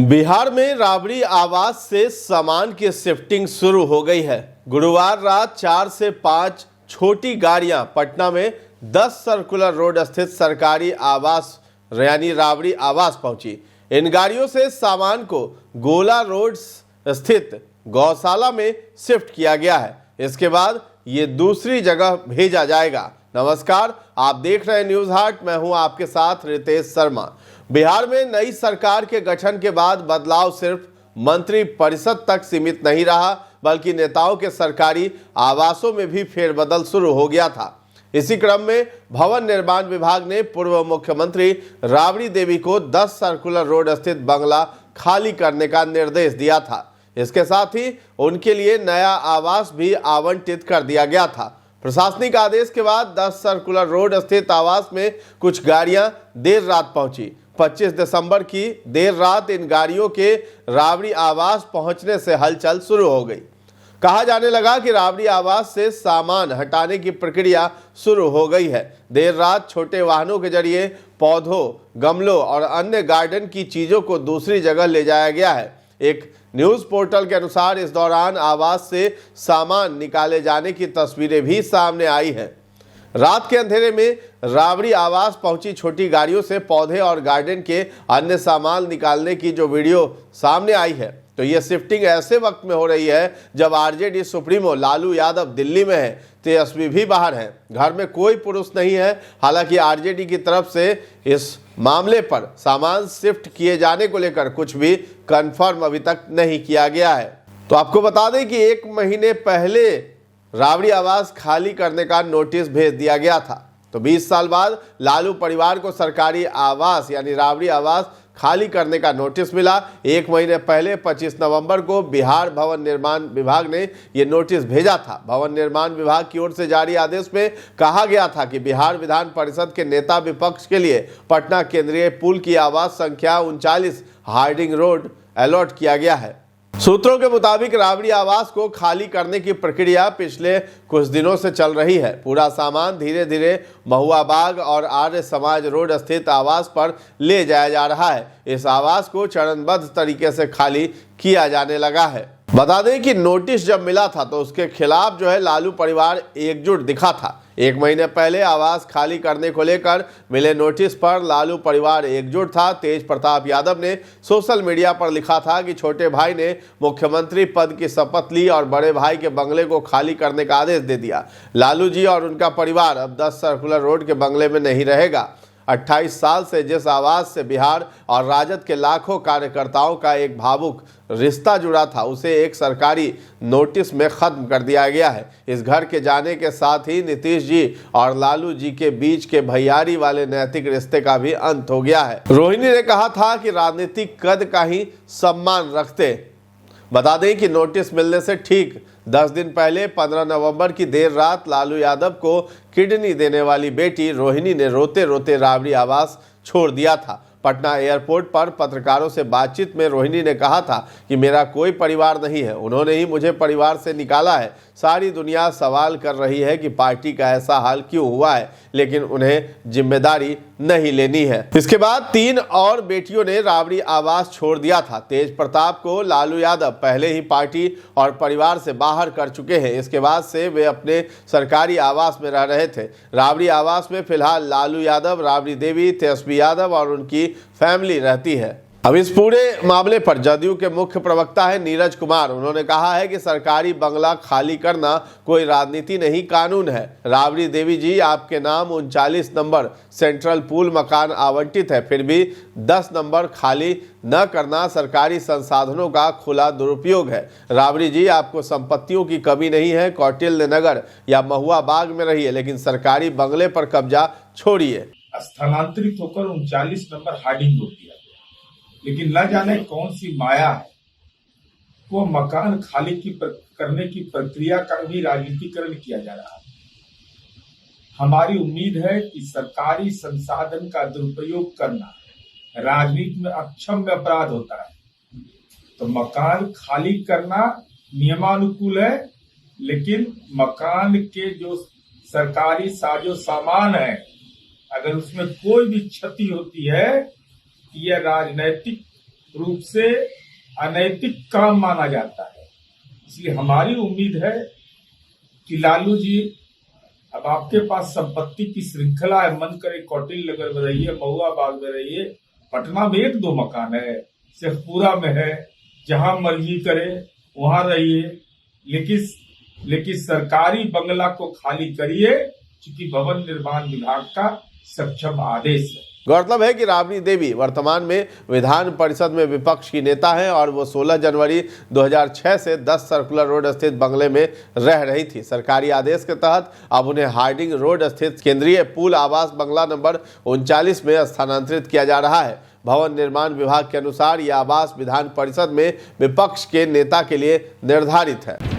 बिहार में राबड़ी आवास से सामान की शिफ्टिंग शुरू हो गई है। गुरुवार रात 4 से 5 छोटी गाड़ियां पटना में 10 सर्कुलर रोड स्थित सरकारी आवास यानी राबड़ी आवास पहुंची। इन गाड़ियों से सामान को गोला रोड स्थित गौशाला में शिफ्ट किया गया है। इसके बाद ये दूसरी जगह भेजा जाएगा। नमस्कार, आप देख रहे हैं न्यूज हाट। मैं हूं आपके साथ रितेश शर्मा। बिहार में नई सरकार के गठन के बाद बदलाव सिर्फ मंत्री परिषद तक सीमित नहीं रहा, बल्कि नेताओं के सरकारी आवासों में भी फेरबदल शुरू हो गया था। इसी क्रम में भवन निर्माण विभाग ने पूर्व मुख्यमंत्री राबड़ी देवी को 10 सर्कुलर रोड स्थित बंगला खाली करने का निर्देश दिया था। इसके साथ ही उनके लिए नया आवास भी आवंटित कर दिया गया था। प्रशासनिक आदेश के बाद 10 सर्कुलर रोड स्थित आवास में कुछ गाड़ियां देर रात पहुंची। 25 दिसंबर की देर रात इन गाड़ियों के राबड़ी आवास पहुंचने से हलचल शुरू हो गई। कहा जाने लगा कि राबड़ी आवास से सामान हटाने की प्रक्रिया शुरू हो गई है। देर रात छोटे वाहनों के जरिए पौधों, गमलों और अन्य गार्डन की चीजों को दूसरी जगह ले जाया गया है। एक न्यूज पोर्टल के अनुसार इस दौरान आवास से सामान निकाले जाने की तस्वीरें भी सामने आई हैं। रात के अंधेरे में राबड़ी आवास पहुंची छोटी गाड़ियों से पौधे और गार्डन के अन्य सामान निकालने की जो वीडियो सामने आई है, तो ये शिफ्टिंग ऐसे वक्त में हो रही है जब आरजेडी सुप्रीमो लालू यादव दिल्ली में है, तेजस्वी भी बाहर है। घर में कोई पुरुष नहीं है। हालांकि आरजेडी की तरफ से इस मामले पर सामान शिफ्ट किए जाने को लेकर कुछ भी कंफर्म अभी तक नहीं किया गया है। तो आपको बता दें कि 1 महीने पहले राबड़ी आवास खाली करने का नोटिस भेज दिया गया था। तो 20 साल बाद लालू परिवार को सरकारी आवास यानी राबड़ी आवास खाली करने का नोटिस मिला। 1 महीने पहले 25 नवंबर को बिहार भवन निर्माण विभाग ने यह नोटिस भेजा था। भवन निर्माण विभाग की ओर से जारी आदेश में कहा गया था कि बिहार विधान परिषद के नेता विपक्ष के लिए पटना केंद्रीय पुल की आवास संख्या 39 हार्डिंग रोड अलॉट किया गया है। सूत्रों के मुताबिक राबड़ी आवास को खाली करने की प्रक्रिया पिछले कुछ दिनों से चल रही है। पूरा सामान धीरे धीरे महुआ बाग और आर्य समाज रोड स्थित आवास पर ले जाया जा रहा है। इस आवास को चरणबद्ध तरीके से खाली किया जाने लगा है। बता दें कि नोटिस जब मिला था तो उसके खिलाफ लालू परिवार एकजुट दिखा था। 1 महीने पहले आवास खाली करने को लेकर मिले नोटिस पर लालू परिवार एकजुट था। तेज प्रताप यादव ने सोशल मीडिया पर लिखा था कि छोटे भाई ने मुख्यमंत्री पद की शपथ ली और बड़े भाई के बंगले को खाली करने का आदेश दे दिया। लालू जी और उनका परिवार अब 10 सर्कुलर रोड के बंगले में नहीं रहेगा। 28 साल से जिस आवास से बिहार और राजद के लाखों कार्यकर्ताओं का एक भावुक रिश्ता जुड़ा था, उसे एक सरकारी नोटिस में खत्म कर दिया गया है। इस घर के जाने के साथ ही नीतीश जी और लालू जी के बीच के भैयारी वाले नैतिक रिश्ते का भी अंत हो गया है। रोहिणी ने कहा था कि राजनीतिक कद का ही सम्मान रखते। बता दें कि नोटिस मिलने से ठीक 10 दिन पहले 15 नवंबर की देर रात लालू यादव को किडनी देने वाली बेटी रोहिणी ने रोते रोते राबड़ी आवास छोड़ दिया था। पटना एयरपोर्ट पर पत्रकारों से बातचीत में रोहिणी ने कहा था कि मेरा कोई परिवार नहीं है, उन्होंने ही मुझे परिवार से निकाला है। सारी दुनिया सवाल कर रही है कि पार्टी का ऐसा हाल क्यों हुआ है, लेकिन उन्हें जिम्मेदारी नहीं लेनी है। इसके बाद 3 और बेटियों ने राबड़ी आवास छोड़ दिया था। तेज प्रताप को लालू यादव पहले ही पार्टी और परिवार से बाहर कर चुके हैं। इसके बाद से वे अपने सरकारी आवास में रह रहे थे। राबड़ी आवास में फिलहाल लालू यादव, राबड़ी देवी, तेजस्वी यादव और उनकी फैमिली रहती है। अब इस पूरे मामले पर जदयू के मुख्य प्रवक्ता है नीरज कुमार। उन्होंने कहा है कि सरकारी बंगला खाली करना कोई राजनीति नहीं, कानून है। राबड़ी देवी जी, आपके नाम 39 नंबर सेंट्रल पूल मकान आवंटित है, फिर भी 10 नंबर खाली न करना सरकारी संसाधनों का खुला दुरुपयोग है। राबड़ी जी, आपको संपत्तियों की कमी नहीं है। कौटिल्य नगर या महुआ बाग में रहिए, लेकिन सरकारी बंगले पर कब्जा छोड़िए। स्थानांतरित होकर 39 नंबर हार्डिंग रोड दिया गया, लेकिन न जाने कौन सी माया है, वो मकान खाली करने की प्रक्रिया का भी राजनीतिकरण किया जा रहा है। हमारी उम्मीद है कि सरकारी संसाधन का दुरुपयोग करना राजनीति में अक्षम्य अपराध होता है। तो मकान खाली करना नियमानुकूल है, लेकिन मकान के जो सरकारी साजो सामान है, अगर उसमें कोई भी क्षति होती है, यह राजनैतिक रूप से अनैतिक काम माना जाता है। इसलिए हमारी उम्मीद है कि लालू जी, अब आपके पास संपत्ति की श्रृंखला है, मन करे कौटिल्य नगर में रहिए, महुआ बाग में रहिए, पटना में 1-2 मकान है, शेखपुरा में है, जहां मर्जी करे वहां रहिए, लेकिन सरकारी बंगला को खाली करिए, क्योंकि भवन निर्माण विभाग का सक्षम आदेश है। गौरतलब है कि राबड़ी देवी वर्तमान में विधान परिषद में विपक्ष की नेता हैं और वो 16 जनवरी 2006 से 10 सर्कुलर रोड स्थित बंगले में रह रही थी। सरकारी आदेश के तहत अब उन्हें हार्डिंग रोड स्थित केंद्रीय पूल आवास बंगला नंबर 39 में स्थानांतरित किया जा रहा है। भवन निर्माण विभाग के अनुसार यह आवास विधान परिषद में विपक्ष के नेता के लिए निर्धारित है।